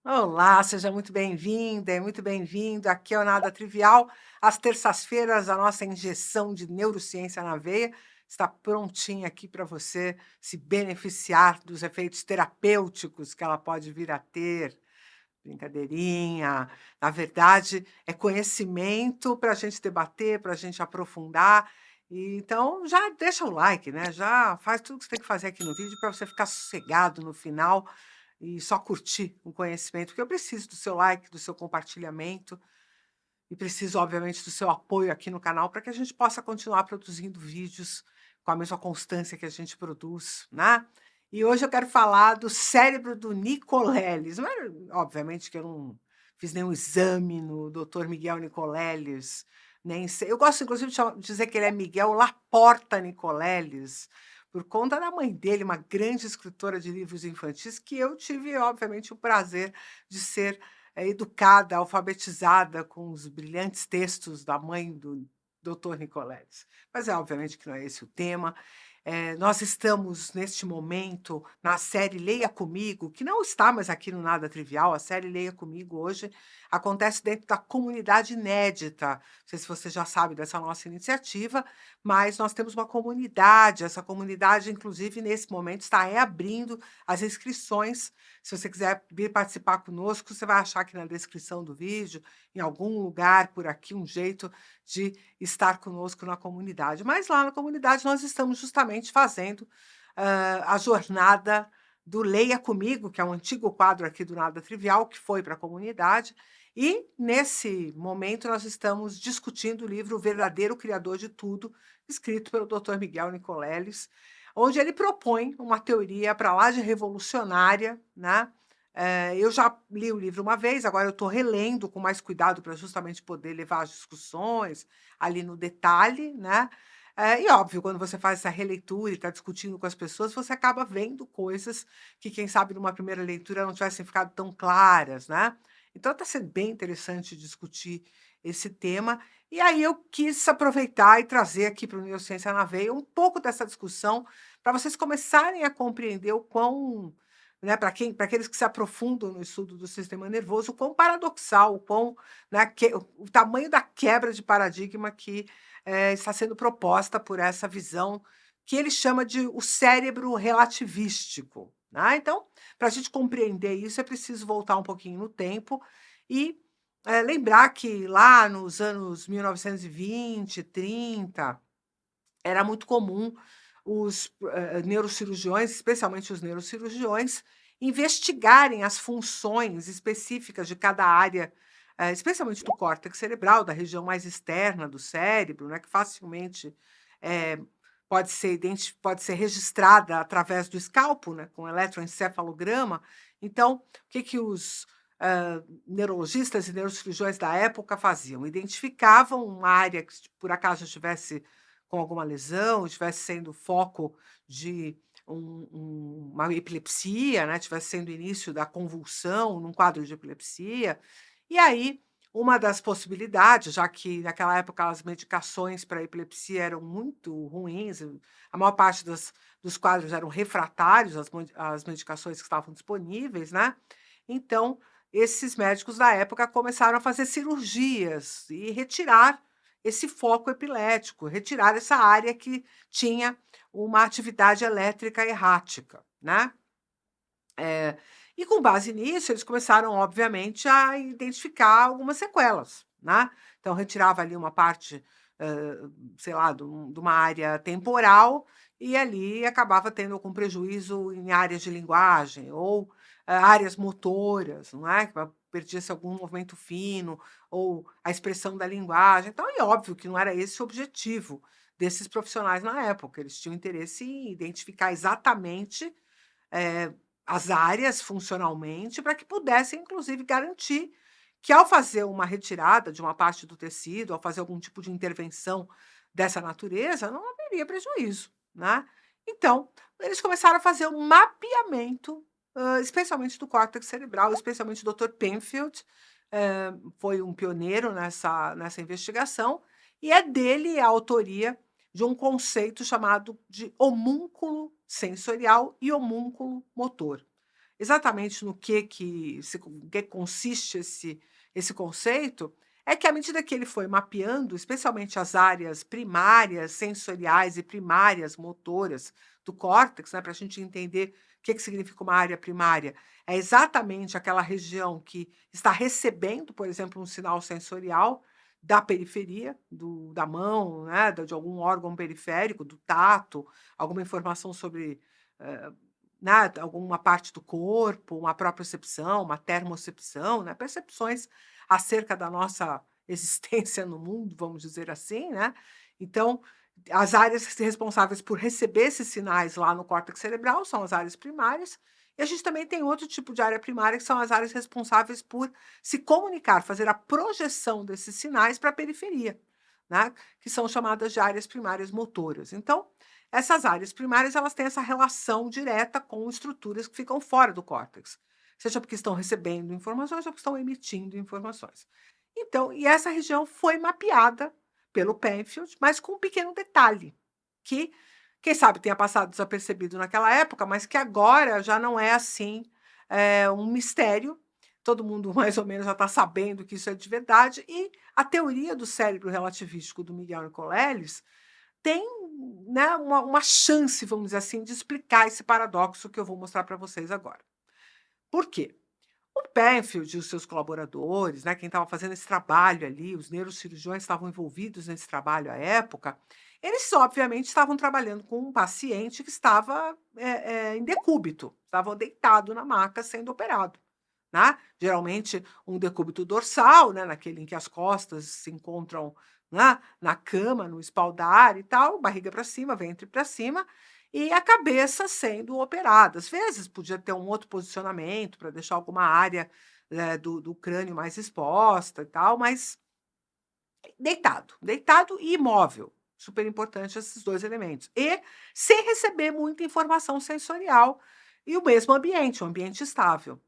Olá, seja muito bem-vinda e muito bem-vindo. Aqui é o Nada Trivial. Às terças-feiras, a nossa injeção de neurociência na veia está prontinha aqui para você se beneficiar dos efeitos terapêuticos que ela pode vir a ter. Brincadeirinha. Na verdade, é conhecimento para a gente debater, para a gente aprofundar. Então, já deixa o like, né? Já faz tudo que você tem que fazer aqui no vídeo para você ficar sossegado no final e só curtir o conhecimento, porque eu preciso do seu like, do seu compartilhamento e preciso, obviamente, do seu apoio aqui no canal para que a gente possa continuar produzindo vídeos com a mesma constância que a gente produz, né? E hoje eu quero falar do cérebro do Nicoleles. Não é, obviamente que eu não fiz nenhum exame no Dr. Miguel Nicoleles, nem sei. Eu gosto, inclusive, de dizer que ele é Miguel Laporta Nicoleles, por conta da mãe dele, uma grande escritora de livros infantis, que eu tive, obviamente, o prazer de ser educada, alfabetizada com os brilhantes textos da mãe do Dr. Nicoleles. Mas é obviamente que não é esse o tema. Nós estamos, neste momento, na série Leia Comigo, que não está mais aqui no Nada Trivial. A série Leia Comigo hoje acontece dentro da comunidade inédita. Não sei se você já sabe dessa nossa iniciativa, mas nós temos uma comunidade. Essa comunidade, inclusive, nesse momento, está reabrindo as inscrições. Se você quiser vir participar conosco, você vai achar aqui na descrição do vídeo, em algum lugar por aqui, um jeito de estar conosco na comunidade. Mas lá na comunidade nós estamos justamente fazendo a jornada do Leia Comigo, que é um antigo quadro aqui do Nada Trivial, que foi para a comunidade. E, nesse momento, nós estamos discutindo o livro O Verdadeiro Criador de Tudo, escrito pelo Dr. Miguel Nicoleles, onde ele propõe uma teoria para lá de revolucionária, né? Eu já li o livro uma vez, agora eu estou relendo com mais cuidado para justamente poder levar as discussões ali no detalhe, né? E óbvio, quando você faz essa releitura e está discutindo com as pessoas, você acaba vendo coisas que, quem sabe, numa primeira leitura não tivessem ficado tão claras, né? Então está sendo bem interessante discutir esse tema. E aí eu quis aproveitar e trazer aqui para o Neurociência na Veia um pouco dessa discussão para vocês começarem a compreender o quão, né, para aqueles que se aprofundam no estudo do sistema nervoso, o quão paradoxal, o quão, né, o tamanho da quebra de paradigma que está sendo proposta por essa visão que ele chama de o cérebro relativístico. Né? Então, para a gente compreender isso, é preciso voltar um pouquinho no tempo e lembrar que lá nos anos 1920, 30, era muito comum os neurocirurgiões, especialmente os neurocirurgiões, investigarem as funções específicas de cada área, especialmente do córtex cerebral, da região mais externa do cérebro, né, que facilmente eh, pode ser registrada através do escalpo, né, com eletroencefalograma. Então, o que, que os neurologistas e neurocirurgiões da época faziam? Identificavam uma área que, por acaso, estivesse com alguma lesão, estivesse sendo foco de uma epilepsia, né, estivesse sendo início da convulsão num quadro de epilepsia. E aí, uma das possibilidades, já que naquela época as medicações para epilepsia eram muito ruins, a maior parte dos quadros eram refratários às medicações que estavam disponíveis, né? Então, esses médicos da época começaram a fazer cirurgias e retirar esse foco epilético, retirar essa área que tinha uma atividade elétrica errática, né? E com base nisso, eles começaram, obviamente, a identificar algumas sequelas, né? Então, retirava ali uma parte, sei lá, de uma área temporal e ali acabava tendo algum prejuízo em áreas de linguagem ou áreas motoras, não é? Que perdia-se algum movimento fino ou a expressão da linguagem. Então, é óbvio que não era esse o objetivo desses profissionais na época. Eles tinham interesse em identificar exatamente eh, as áreas funcionalmente, para que pudessem, inclusive, garantir que, ao fazer uma retirada de uma parte do tecido, ao fazer algum tipo de intervenção dessa natureza, não haveria prejuízo, né? Então, eles começaram a fazer um mapeamento, especialmente do córtex cerebral, especialmente o Dr. Penfield, foi um pioneiro nessa investigação, e é dele a autoria de um conceito chamado de homúnculo sensorial e homúnculo motor. exatamente no que consiste esse conceito, é que à medida que ele foi mapeando, especialmente as áreas primárias sensoriais e primárias motoras do córtex, né, para a gente entender o que significa uma área primária, é exatamente aquela região que está recebendo, por exemplo, um sinal sensorial da periferia, da mão, né, de algum órgão periférico, do tato, alguma informação sobre eh, né, alguma parte do corpo, uma propriocepção, uma termocepção, né, percepções acerca da nossa existência no mundo, vamos dizer assim, né. Então, as áreas responsáveis por receber esses sinais lá no córtex cerebral são as áreas primárias, e a gente também tem outro tipo de área primária, que são as áreas responsáveis por se comunicar, fazer a projeção desses sinais para a periferia, né, que são chamadas de áreas primárias motoras. Então, essas áreas primárias, elas têm essa relação direta com estruturas que ficam fora do córtex, seja porque estão recebendo informações ou porque estão emitindo informações. Então, e essa região foi mapeada pelo Penfield, mas com um pequeno detalhe, que, quem sabe, tenha passado desapercebido naquela época, mas que agora já não é assim, um mistério. Todo mundo mais ou menos já está sabendo que isso é de verdade. E a teoria do cérebro relativístico do Miguel Nicoleles tem, né, uma chance, vamos dizer assim, de explicar esse paradoxo que eu vou mostrar para vocês agora. Por quê? O Penfield e os seus colaboradores, né, quem estava fazendo esse trabalho ali, os neurocirurgiões estavam envolvidos nesse trabalho à época, eles obviamente estavam trabalhando com um paciente que estava em decúbito, estava deitado na maca sendo operado. Né? Geralmente um decúbito dorsal, né, naquele em que as costas se encontram, né, na cama, no espaldar e tal, barriga para cima, ventre para cima, e a cabeça sendo operada. Às vezes podia ter um outro posicionamento para deixar alguma área, do crânio mais exposta e tal, mas deitado e imóvel. Super importante esses dois elementos. E sem receber muita informação sensorial e o mesmo ambiente, um ambiente estável.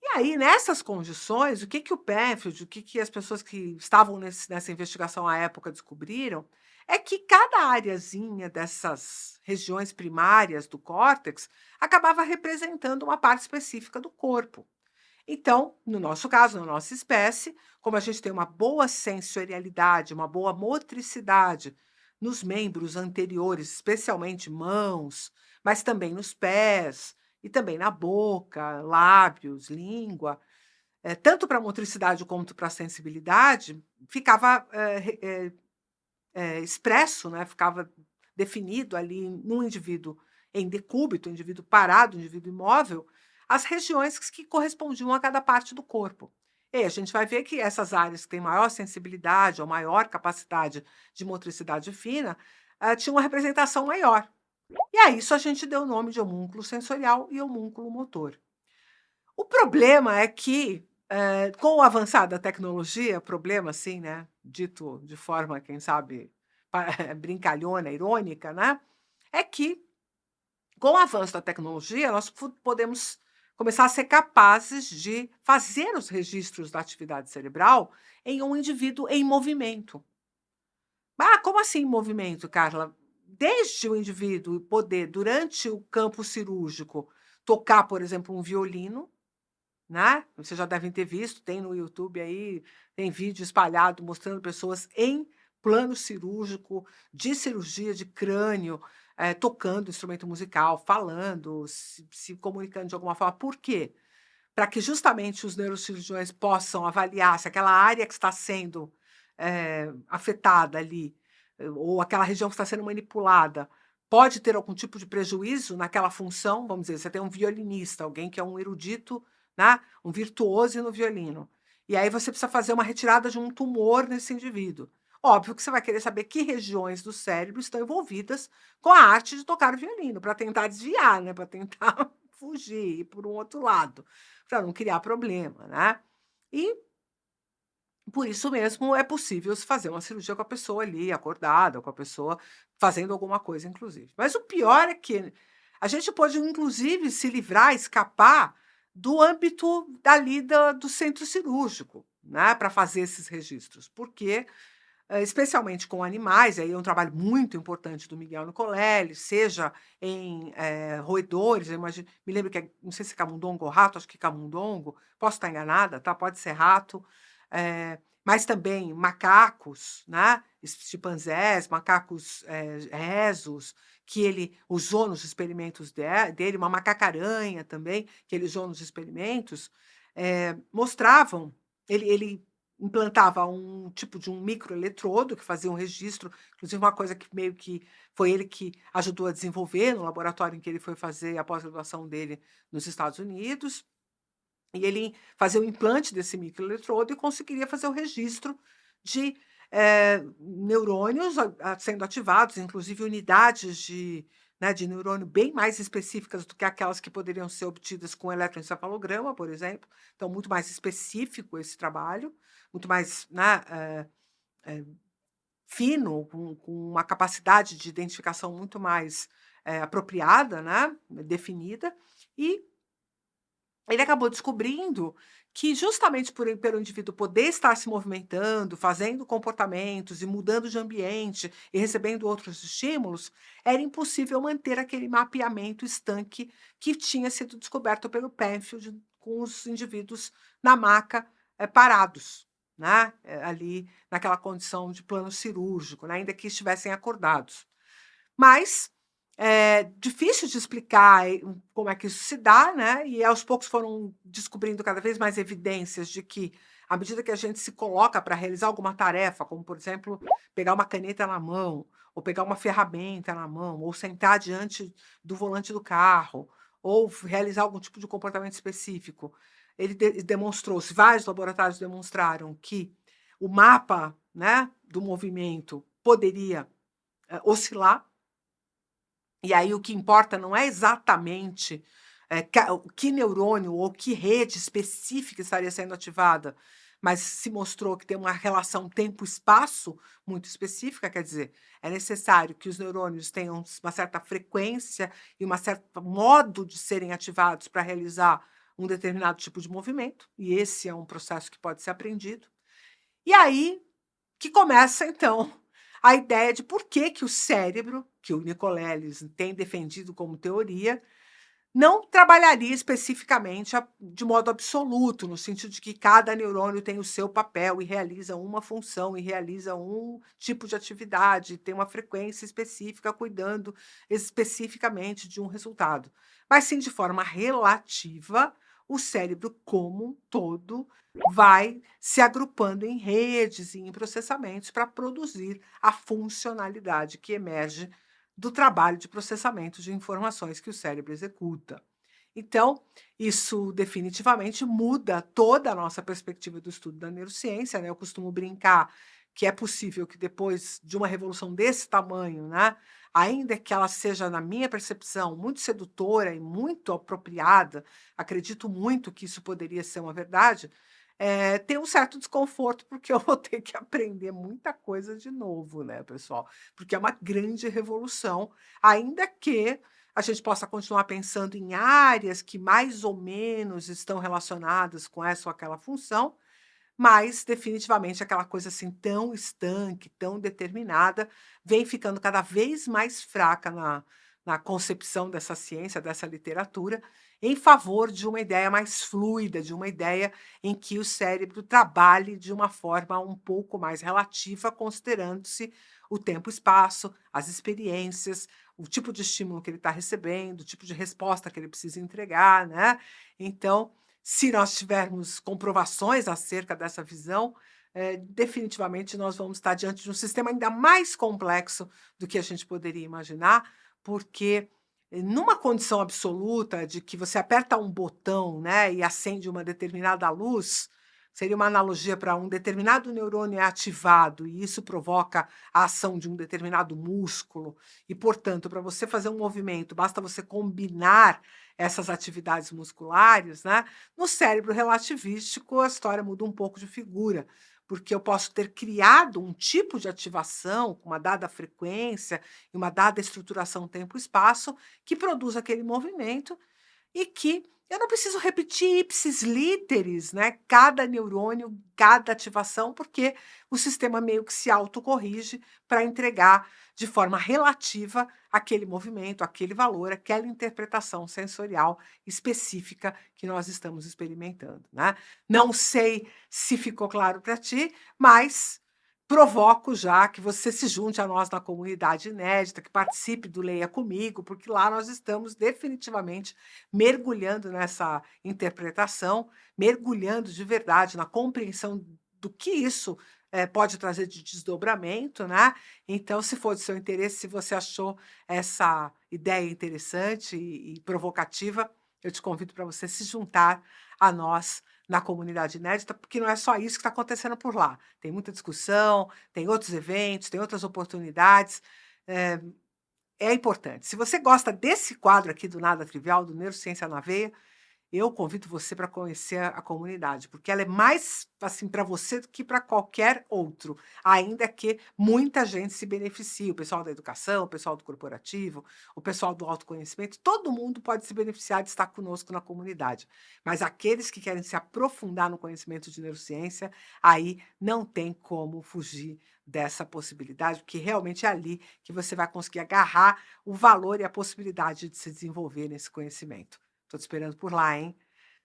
E aí, nessas condições, o que que o Penfield, o que que as pessoas que estavam nessa investigação à época descobriram, é que cada areazinha dessas regiões primárias do córtex acabava representando uma parte específica do corpo. Então, no nosso caso, na nossa espécie, como a gente tem uma boa sensorialidade, uma boa motricidade nos membros anteriores, especialmente mãos, mas também nos pés e também na boca, lábios, língua, tanto para a motricidade quanto para a sensibilidade, ficava expresso, né? Ficava definido ali no indivíduo em decúbito, indivíduo parado, indivíduo imóvel, as regiões que correspondiam a cada parte do corpo. E a gente vai ver que essas áreas que têm maior sensibilidade ou maior capacidade de motricidade fina tinham uma representação maior. E a isso a gente deu o nome de homúnculo sensorial e homúnculo motor. O problema é que, com o avançar da tecnologia, problema assim, né, dito de forma, quem sabe, brincalhona, irônica, né, é que, com o avanço da tecnologia, nós podemos começar a ser capazes de fazer os registros da atividade cerebral em um indivíduo em movimento. Ah, como assim em movimento, Carla? Desde o indivíduo poder, durante o campo cirúrgico, tocar, por exemplo, um violino, né, vocês já devem ter visto, tem no YouTube aí, tem vídeo espalhado mostrando pessoas em plano cirúrgico, de cirurgia de crânio, tocando instrumento musical, falando, se comunicando de alguma forma. Por quê? Para que justamente os neurocirurgiões possam avaliar se aquela área que está sendo, afetada ali, ou aquela região que está sendo manipulada, pode ter algum tipo de prejuízo naquela função. Vamos dizer, você tem um violinista, alguém que é um erudito, né, um virtuoso no violino, e aí você precisa fazer uma retirada de um tumor nesse indivíduo. Óbvio que você vai querer saber que regiões do cérebro estão envolvidas com a arte de tocar o violino, para tentar desviar, né, para tentar fugir, ir por um outro lado, para não criar problema, né. E por isso mesmo é possível se fazer uma cirurgia com a pessoa ali acordada, com a pessoa fazendo alguma coisa inclusive. Mas o pior é que a gente pode inclusive se livrar, escapar do âmbito dali do centro cirúrgico, né, para fazer esses registros, porque especialmente com animais, aí é um trabalho muito importante do Miguel Nicolelli, seja em, roedores, eu me lembro que não sei se é camundongo ou rato, acho que camundongo, posso estar enganada, tá, pode ser rato, mas também macacos, né, chimpanzés, macacos, rhesus, que ele usou nos experimentos dele, uma macaca-aranha também, que ele usou nos experimentos, mostravam ele implantava um tipo de um microeletrodo que fazia um registro, inclusive uma coisa que meio que foi ele que ajudou a desenvolver no laboratório em que ele foi fazer a pós-graduação dele nos Estados Unidos, e ele fazia o implante desse microeletrodo e conseguiria fazer o registro de, neurônios sendo ativados, inclusive unidades de, né, de neurônio bem mais específicas do que aquelas que poderiam ser obtidas com eletroencefalograma, por exemplo. Então, muito mais específico esse trabalho, muito mais, né, fino, com uma capacidade de identificação muito mais apropriada, né, definida, e ele acabou descobrindo que justamente pelo indivíduo poder estar se movimentando, fazendo comportamentos e mudando de ambiente e recebendo outros estímulos, era impossível manter aquele mapeamento estanque que tinha sido descoberto pelo Penfield com os indivíduos na maca, parados, né, ali naquela condição de plano cirúrgico, né, ainda que estivessem acordados. Mas é difícil de explicar como é que isso se dá, né, e aos poucos foram descobrindo cada vez mais evidências de que, à medida que a gente se coloca para realizar alguma tarefa, como, por exemplo, pegar uma caneta na mão, ou pegar uma ferramenta na mão, ou sentar diante do volante do carro, ou realizar algum tipo de comportamento específico, ele demonstrou-se, vários laboratórios demonstraram que o mapa, né, do movimento poderia, oscilar. E aí o que importa não é exatamente, que neurônio ou que rede específica estaria sendo ativada, mas se mostrou que tem uma relação tempo-espaço muito específica, quer dizer, é necessário que os neurônios tenham uma certa frequência e uma certa modo de serem ativados para realizar um determinado tipo de movimento, e esse é um processo que pode ser aprendido. E aí que começa, então, a ideia de por que que o cérebro, que o Nicolelis tem defendido como teoria, não trabalharia especificamente de modo absoluto, no sentido de que cada neurônio tem o seu papel e realiza uma função, e realiza um tipo de atividade, tem uma frequência específica, cuidando especificamente de um resultado. Mas sim de forma relativa, o cérebro como um todo vai se agrupando em redes e em processamentos para produzir a funcionalidade que emerge do trabalho de processamento de informações que o cérebro executa. Então, isso definitivamente muda toda a nossa perspectiva do estudo da neurociência, né? Eu costumo brincar que é possível que depois de uma revolução desse tamanho, né, ainda que ela seja, na minha percepção, muito sedutora e muito apropriada, acredito muito que isso poderia ser uma verdade, tem um certo desconforto, porque eu vou ter que aprender muita coisa de novo, né, pessoal? Porque é uma grande revolução, ainda que a gente possa continuar pensando em áreas que mais ou menos estão relacionadas com essa ou aquela função, mas definitivamente aquela coisa assim tão estanque, tão determinada, vem ficando cada vez mais fraca na concepção dessa ciência, dessa literatura, em favor de uma ideia mais fluida, de uma ideia em que o cérebro trabalhe de uma forma um pouco mais relativa, considerando-se o tempo e espaço, as experiências, o tipo de estímulo que ele está recebendo, o tipo de resposta que ele precisa entregar, né? Então, se nós tivermos comprovações acerca dessa visão, definitivamente nós vamos estar diante de um sistema ainda mais complexo do que a gente poderia imaginar, porque numa condição absoluta de que você aperta um botão, né, e acende uma determinada luz, seria uma analogia para um determinado neurônio é ativado e isso provoca a ação de um determinado músculo e, portanto, para você fazer um movimento, basta você combinar essas atividades musculares, né? No cérebro relativístico, a história muda um pouco de figura, porque eu posso ter criado um tipo de ativação com uma dada frequência e uma dada estruturação tempo-espaço que produz aquele movimento e que eu não preciso repetir ipsis literis, né, cada neurônio, cada ativação, porque o sistema meio que se autocorrige para entregar de forma relativa aquele movimento, aquele valor, aquela interpretação sensorial específica que nós estamos experimentando, né. Não sei se ficou claro para ti, mas provoco já que você se junte a nós na comunidade inédita, que participe do Leia Comigo, porque lá nós estamos definitivamente mergulhando nessa interpretação, mergulhando de verdade na compreensão do que isso, pode trazer de desdobramento, né. Então, se for do seu interesse, se você achou essa ideia interessante e provocativa, eu te convido para você se juntar a nós na comunidade inédita, porque não é só isso que está acontecendo por lá. Tem muita discussão, tem outros eventos, tem outras oportunidades, eh, é importante. Se você gosta desse quadro aqui do Nada Trivial, do Neurociência na Veia, eu convido você para conhecer a comunidade, porque ela é mais, assim, para você do que para qualquer outro, ainda que muita gente se beneficie, o pessoal da educação, o pessoal do corporativo, o pessoal do autoconhecimento, todo mundo pode se beneficiar de estar conosco na comunidade. Mas aqueles que querem se aprofundar no conhecimento de neurociência, aí não tem como fugir dessa possibilidade, porque realmente é ali que você vai conseguir agarrar o valor e a possibilidade de se desenvolver nesse conhecimento. Tô te esperando por lá, hein.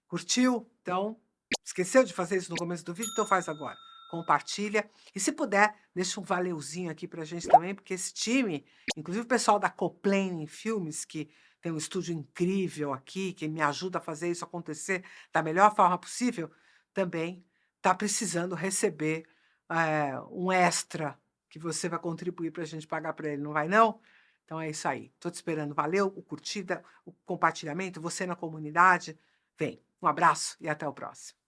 Curtiu? Então, esqueceu de fazer isso no começo do vídeo? Então faz agora. Compartilha e, se puder, deixa um valeuzinho aqui pra gente também, porque esse time, inclusive o pessoal da Coplanning Filmes, que tem um estúdio incrível aqui, que me ajuda a fazer isso acontecer da melhor forma possível, também tá precisando receber, um extra que você vai contribuir pra gente pagar pra ele, não vai não? Então é isso aí. Tô te esperando. Valeu o curtida, o compartilhamento, você na comunidade. Vem. Um abraço e até o próximo.